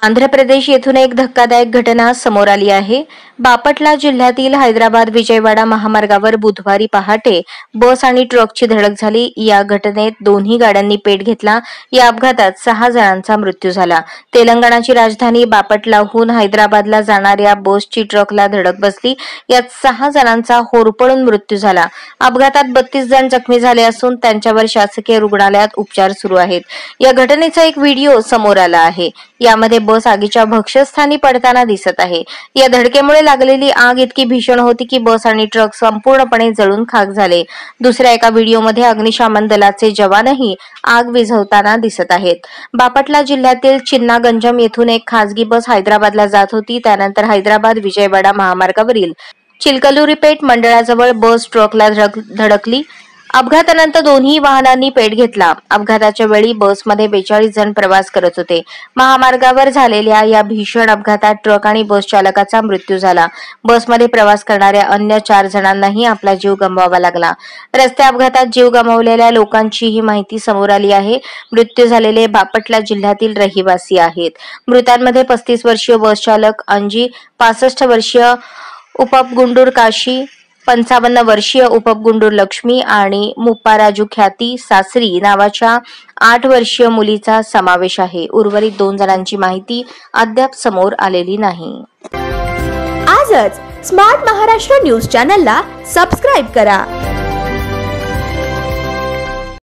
आंध्र प्रदेश येथून एक धक्कादायक घटना समोर आली आहे। बापटला जिल्ह्यातील हैदराबाद विजयवाडा महामार्गावर बुधवारी पहाटे बस आणि ट्रकची धडक झाली। या घटनेत दोन्ही गाड्यांनी पेट घेतला। या अपघातात 6 जणांचा मृत्यू झाला। तेलंगणाची राजधानी बापटलाहून हैदराबादला जाणाऱ्या बसची ट्रकला धडक बसली। यात 6 जणांचा होरपळून मृत्यू झाला। अपघातात 32 जण जखमी झाले असून त्यांच्यावर शासकीय रुग्णालयात उपचार सुरू आहेत। या घटनेचा एक व्हिडिओ समोर आला आहे। यामध्ये बस आगीच्या भक्ष्यस्थानी पडताना दिसत आहे। या धडकेमुळे लागलेली आग इतकी भीषण होती की बस आणि ट्रक संपूर्णपणे जळून खाक झाले। दुसऱ्या एका व्हिडिओमध्ये अग्निशमन दलाचे जवानही आग विझवताना दिसत आहेत। बापटला जिल्ह्यातील चिन्नागंजम येथून एक खासगी बस हैदराबादला जात होती। त्यानंतर हैदराबाद विजयवाडा महामार्गावरील चिलकलुरीपेट मंडळाजवळ बस ट्रकला धडकली। अपघातानंतर दोन्ही वाहनांनी पेट घेतला। अपघाताच्या वेळी बसमध्ये 42 जण प्रवास करत होते। महामार्गावर झालेल्या या भीषण अपघातात ट्रक आणि बस चालकाचा मृत्यू झाला। बसमध्ये प्रवास करणाऱ्या अन्य 4 जणांनाही आपला जीव गमवावा लागला। रस्ते अपघातात जीव गमावलेल्या लोकांची ही माहिती समोर आली आहे। मृत्यू झालेले बापटला जिल्ह्यातील रहिवासी आहेत। मृतांमध्ये 35 वर्षीय बस चालक अंजी, 65 वर्षीय उपपगुंडूर काशी, 55 वर्षीय उपपगुंडूर लक्ष्मी आणि मुप्पाराजू ख्याती सासरी नावाच्या 8 वर्षीय मुलीचा समावेश आहे। उर्वरित 2 जणांची माहिती अद्याप समोर आलेली नाही। आजच स्मार्ट महाराष्ट्र न्यूज चॅनलला सबस्क्राइब करा।